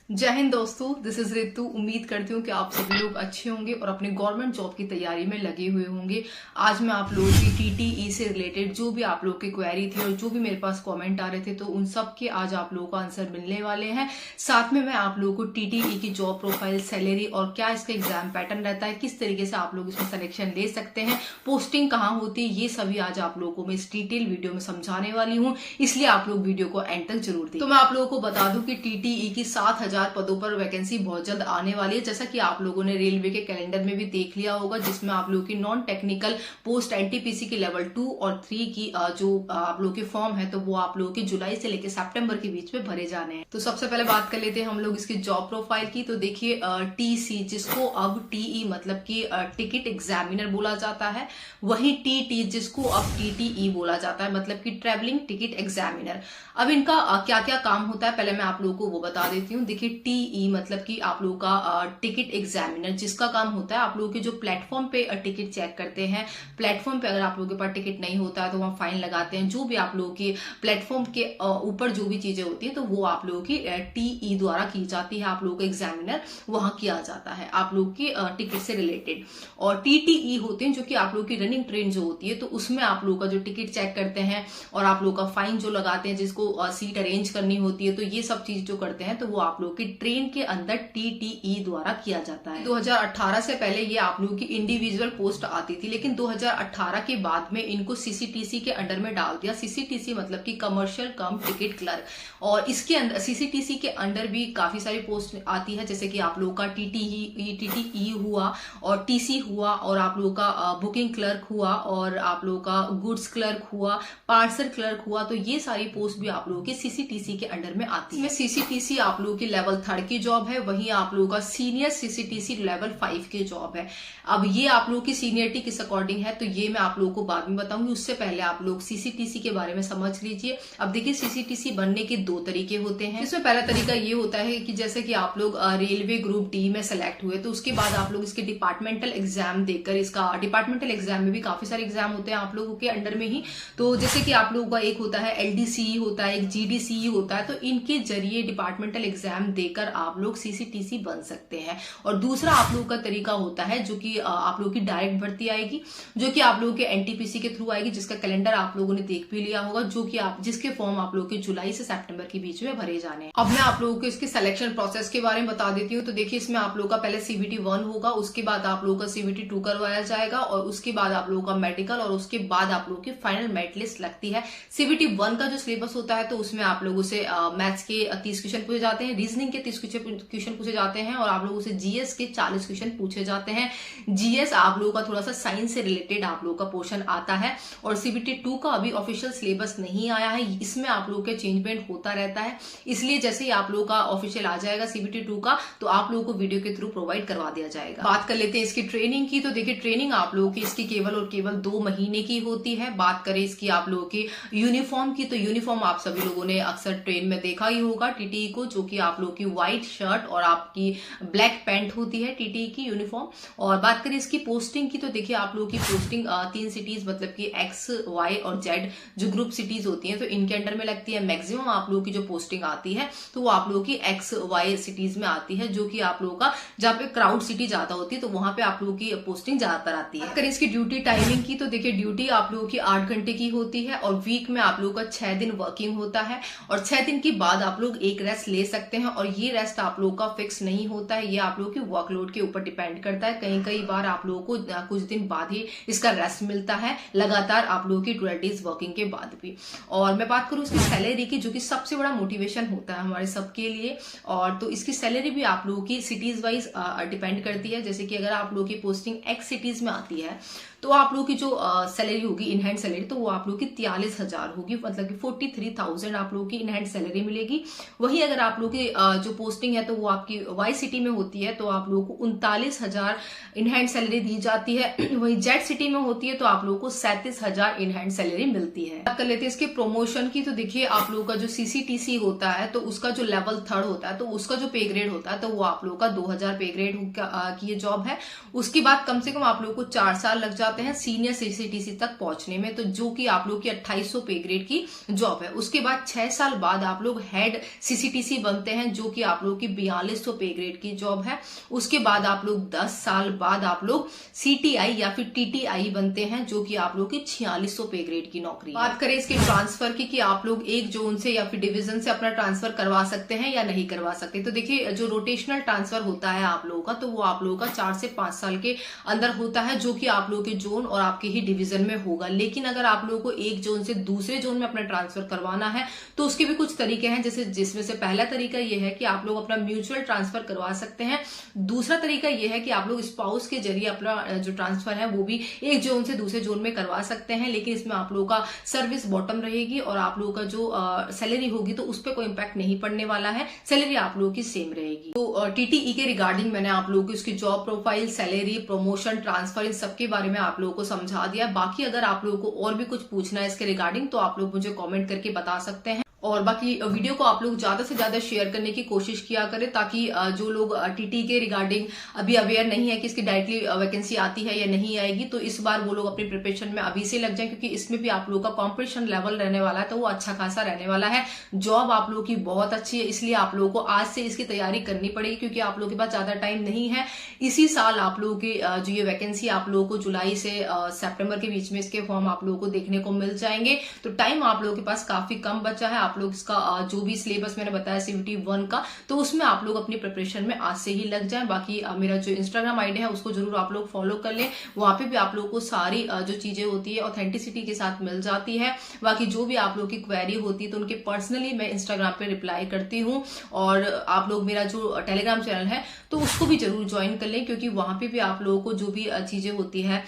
जय हिंद दोस्तों, this is Ritu. उम्मीद करती हूँ कि आप सभी लोग अच्छे होंगे और अपने गवर्नमेंट जॉब की तैयारी में लगे हुए होंगे। आज मैं आप लोगों की टीटीई से रिलेटेड जो भी आप लोगों की क्वेरी थी और जो भी मेरे पास कमेंट आ रहे थे, तो उन सब के आज आप लोगों को आंसर मिलने वाले हैं। साथ में मैं आप लोगों को टीटीई की जॉब प्रोफाइल, सैलरी और क्या इसका एग्जाम पैटर्न रहता है, किस तरीके से आप लोग इसमें सिलेक्शन ले सकते हैं, पोस्टिंग कहाँ होती है, ये सभी आज आप लोगों को मैं इस डिटेल वीडियो में समझाने वाली हूँ। इसलिए आप लोग वीडियो को एंड तक जरूर देखें। तो मैं आप लोगों को बता दूं कि टीटीई की 7,000 पदों पर वैकेंसी बहुत जल्द आने वाली है, जैसा कि आप लोगों ने रेलवे के कैलेंडर में भी देख लिया होगा, जिसमें आप लोगों की नॉन टेक्निकल पोस्ट एनटीपीसी की लेवल 2 और 3 की जो आप लोगों के फॉर्म है, तो वो आप लोगों की जुलाई से लेकर सितंबर के बीच में भरे जाने हैं। तो सबसे पहले बात कर लेते हैं हम लोग इसकी जॉब प्रोफाइल की। तो देखिए, टीसी जिसको अब टीई मतलब कि टिकट एग्जामिनर बोला जाता है, वही टीटी जिसको अब टीटीई बोला जाता है, मतलब कि ट्रेवलिंग टिकट एग्जामिनर। अब इनका क्या क्या काम होता है, पहले मैं आप लोगों को वो बता देती हूँ। देखिए, टीई मतलब कि आप लोगों का टिकट एग्जामिनर, जिसका काम होता है आप लोगों के जो प्लेटफॉर्म पे टिकट चेक करते हैं। प्लेटफॉर्म पे अगर आप लोगों के पास टिकट नहीं होता है तो वहां फाइन लगाते हैं। जो भी आप लोगों की प्लेटफॉर्म के ऊपर जो भी चीजें होती है, तो वो आप लोगों की टीई द्वारा की जाती है। आप लोगों का एग्जामिनर वहां किया जाता है आप लोगों की टिकट से रिलेटेड। और टीटीई होते हैं जो कि आप लोगों की रनिंग ट्रेन जो होती है, तो उसमें आप लोगों का जो टिकट चेक करते हैं और आप लोगों का फाइन जो लगाते हैं, जिसको सीट अरेंज करनी होती है, तो ये सब चीज जो करते हैं, तो वो आप लोगों की ट्रेन के अंदर टीटीई द्वारा किया जाता है। 2018 से पहले ये आप लोगों की इंडिविजुअल पोस्ट आती थी, लेकिन 2018 के बाद में इनको सीसीटीसी के अंडर में डाल दिया। सीसीटीसी मतलब कि कमर्शियल कम टिकट क्लर्क। और इसके अंदर सीसीटीसी के अंडर भी काफी सारी पोस्ट आती है, जैसे कि आप लोगों का टीटीई हुआ और टीसी हुआ, और आप लोगों का बुकिंग क्लर्क हुआ, और आप लोगों का गुड्स क्लर्क हुआ, पार्सल क्लर्क हुआ। तो ये सारी पोस्ट भी आप लोगों की सीसीटीसी के अंडर में आती है। सीसीटीसी आप लोगों की लेवल 3 की जॉब है, वहीं आप लोगों का सीनियर सीसीटीसी लेवल 5 की जॉब है। अब ये आप लोगों की सीनियरिटी किस अकॉर्डिंग है, तो ये मैं आप लोगों को बाद में बताऊंगी। उससे पहले आप लोग सीसीटीसी के बारे में समझ लीजिए। अब देखिए, सीसीटीसी बनने के 2 तरीके होते हैं। इसमें पहला तरीका ये होता है कि जैसे कि आप लोग रेलवे ग्रुप डी में सेलेक्ट हुए, तो उसके बाद आप लोग इसके डिपार्टमेंटल एग्जाम देकर, इसका डिपार्टमेंटल एग्जाम में भी काफी सारे एग्जाम होते हैं आप लोगों के अंडर में ही। तो जैसे कि आप लोगों का एक होता है एलडीसी होता है, एक जीडीसी होता है, तो इनके जरिए डिपार्टमेंटल एग्जाम देकर आप लोग सीसीटीसी बन सकते हैं। और दूसरा आप लोगों का तरीका होता है जो कि आप लोगों की डायरेक्ट भर्ती आएगी, जो कि आप लोगों के एनटीपीसी के थ्रू आएगी, जिसका कैलेंडर आप लोगों ने देख भी लिया होगा, जो कि आप जिसके फॉर्म आप लोगों के जुलाई से सितंबर के बीच में भरे जाने हैं। अब मैं आप लोगों को इसके सिलेक्शन प्रोसेस के बारे में बता देती हूँ। तो देखिए, इसमें आप लोगों का पहले सीबीटी 1 होगा, उसके बाद आप लोगों का सीबीटी 2 करवाया जाएगा, और उसके बाद आप लोगों का मेडिकल, और उसके बाद आप लोगों की फाइनल मेरिट लिस्ट लगती है। सीबीटी 1 का जो सिलेबस होता है, तो उसमें आप लोगों से मैथ्स के 30 क्वेश्चन पूछे जाते हैं, रीजनिंग के 30 क्वेश्चन पूछे जाते हैं, और आप लोगों से जीएस के 40 क्वेश्चन पूछे जाते हैं। जीएस आप लोगों का थोड़ा सा साइंस से रिलेटेड आप लोगों का पोर्शन आता है। और सीबीटी 2 का अभी ऑफिशियल सिलेबस नहीं आया है, इसमें आप लोगों का चेंजमेंट होता रहता है। इसलिए जैसे ही आप लोगों का ऑफिशियल आ जाएगा सीबीटी 2 का, तो आप लोगों को वीडियो के थ्रू प्रोवाइड करवा दिया जाएगा। बात कर लेते हैं इसकी ट्रेनिंग की। तो देखिए, ट्रेनिंग आप लोगों की इसकी केवल और केवल 2 महीने की होती है। बात करें इसकी आप लोगों की यूनिफॉर्म की, तो यूनिफॉर्म आप सभी लोगों ने अक्सर ट्रेन में देखा ही होगा टीटीई को, जो कि आप लोगों की व्हाइट शर्ट और आपकी ब्लैक पैंट होती है टीटीई की यूनिफॉर्म। और बात करें इसकी पोस्टिंग की, तो देखिए आप लोगों की पोस्टिंग 3 सिटीज मतलब कि एक्स, वाई और जेड जो ग्रुप सिटीज होती हैं, तो इनके अंडर में लगती है। मैक्सिमम आप लोगों की जो पोस्टिंग आती है, तो वो आप लोगों की एक्स वाई सिटीज में आती है, जो कि आप लोगों का जहाँ पे क्राउड सिटी ज्यादा होती है, तो वहां पे आप लोगों की पोस्टिंग ज्यादातर आती है। अगर इसकी ड्यूटी टाइमिंग की, तो देखिए ड्यूटी आप लोगों की 8 घंटे की होती है, और वीक में आप लोगों का 6 दिन वर्किंग होता है, और 6 दिन के बाद आप लोग एक रेस्ट ले सकते हैं। और ये रेस्ट आप लोगों का फिक्स नहीं होता है, ये आप लोगों की वर्कलोड के ऊपर डिपेंड करता है। कई बार आप लोगों को कुछ दिन बाद ही इसका रेस्ट मिलता है, लगातार आप लोगों की 12 डेज वर्किंग के बाद भी। और मैं बात करूं इसकी सैलरी की, जो कि सबसे बड़ा मोटिवेशन होता है हमारे सबके लिए, और तो इसकी सैलरी भी आप लोगों की सिटीज वाइज डिपेंड करती है। जैसे कि अगर आप लोगों की पोस्टिंग एक्स सिटीज में आती है, तो आप लोगों की जो सैलरी होगी इन हैंड सैलरी, तो वो आप लोगों की 43,000 होगी, मतलब कि 43,000 आप लोगों की इन हैंड सैलरी मिलेगी। वही अगर आप लोगों की जो पोस्टिंग है, तो वो आपकी वाई सिटी में होती है, तो आप लोगों को 39,000 इन हैंड सैलरी दी जाती है। वही जेड सिटी में होती है, तो आप लोगों को 37,000 इन हैंड सैलरी मिलती है। बात कर लेते हैं इसके प्रमोशन की। तो देखिए, आप लोगों का जो सीसीटीसी होता है, तो उसका जो लेवल 3 होता है, तो उसका जो पे ग्रेड होता है, तो वो आप लोगों का 2000 पे ग्रेड की ये जॉब है। उसके बाद कम से कम आप लोगों को 4 साल लग जाते जाते हैं सीनियर सीसीटीसी तक पहुंचने में, तो जो कि आप लोग की 2800 पे ग्रेड की जॉब है। उसके बाद 6 साल बाद आप लोग हेड सीसीटीसी बनते हैं, जो कि आप लोग की 4200 पे ग्रेड की जॉब है। उसके बाद आप लोग 10 साल बाद आप लोग सीटीआई या फिर टीटीआई बनते हैं, जो कि आप लोग की 4600 पे ग्रेड की नौकरी है। बात करें इसके ट्रांसफर की कि आप लोग एक जोन से या फिर डिवीजन से अपना ट्रांसफर करवा सकते हैं या नहीं करवा सकते, तो देखिए जो रोटेशनल ट्रांसफर होता है आप लोगों का, तो वो आप लोगों का 4 से 5 साल के अंदर होता है, जो कि आप लोगों के जोन और आपके ही डिवीजन में होगा। लेकिन अगर आप लोगों को एक जोन से दूसरे जोन में अपना ट्रांसफर करवाना है तो उसके भी कुछ तरीके हैं, जैसे जिसमें से पहला तरीका यह है कि आप लोग अपना म्यूचुअल ट्रांसफर करवा सकते हैं। दूसरा तरीका यह है कि आप लोग स्पाउस के जरिए अपना जो ट्रांसफर है वो भी एक जोन से दूसरे जोन में करवा सकते हैं, लेकिन इसमें आप लोगों का सर्विस बॉटम रहेगी और आप लोगों का जो सैलरी होगी तो उस पर कोई इंपैक्ट नहीं पड़ने वाला है, सैलरी आप लोगों की सेम रहेगी। तो टीटीई के रिगार्डिंग मैंने आप लोगों को इसकी job profile, salary, promotion, transfer, इन सबके बारे में आप लोगों को समझा दिया। बाकी अगर आप लोगों को और भी कुछ पूछना है इसके रिगार्डिंग तो आप लोग मुझे कमेंट करके बता सकते हैं, और बाकी वीडियो को आप लोग ज्यादा से ज्यादा शेयर करने की कोशिश किया करें, ताकि जो लोग टीटी के रिगार्डिंग अभी अवेयर नहीं है कि इसकी डायरेक्टली वैकेंसी आती है या नहीं आएगी, तो इस बार वो लोग अपनी प्रिपरेशन में अभी से लग जाएं, क्योंकि इसमें भी आप लोगों का कॉम्पिटिशन लेवल रहने वाला है, तो वो अच्छा खासा रहने वाला है। जॉब आप लोगों की बहुत अच्छी है, इसलिए आप लोगों को आज से इसकी तैयारी करनी पड़ेगी, क्योंकि आप लोगों के पास ज्यादा टाइम नहीं है। इसी साल आप लोगों की जो ये वैकेंसी आप लोगों को जुलाई से सितंबर के बीच में इसके फॉर्म आप लोगों को देखने को मिल जाएंगे, तो टाइम आप लोगों के पास काफी कम बचा है। आप लोग इसका जो भी सिलेबस मैंने बताया सीवीटी 1 का, तो उसमें आप लोग अपनी प्रिपरेशन में आज से ही लग जाएं। बाकी मेरा जो इंस्टाग्राम आईडी है उसको जरूर आप लोग फॉलो कर लें, वहां पे भी आप लोगों को सारी जो चीजें होती है ऑथेंटिसिटी के साथ मिल जाती है। बाकी जो भी आप लोग की क्वेरी होती है तो उनके पर्सनली मैं इंस्टाग्राम पे रिप्लाई करती हूँ, और आप लोग मेरा जो टेलीग्राम चैनल है तो उसको भी जरूर ज्वाइन कर लें, क्योंकि वहां पे भी आप लोगों को जो भी चीजें होती है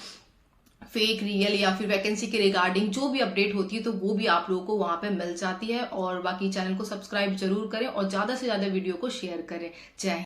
फेक, रियल या फिर वैकेंसी के रिगार्डिंग जो भी अपडेट होती है तो वो भी आप लोगों को वहां पे मिल जाती है। और बाकी चैनल को सब्सक्राइब जरूर करें और ज्यादा से ज्यादा वीडियो को शेयर करें। जय हिंद।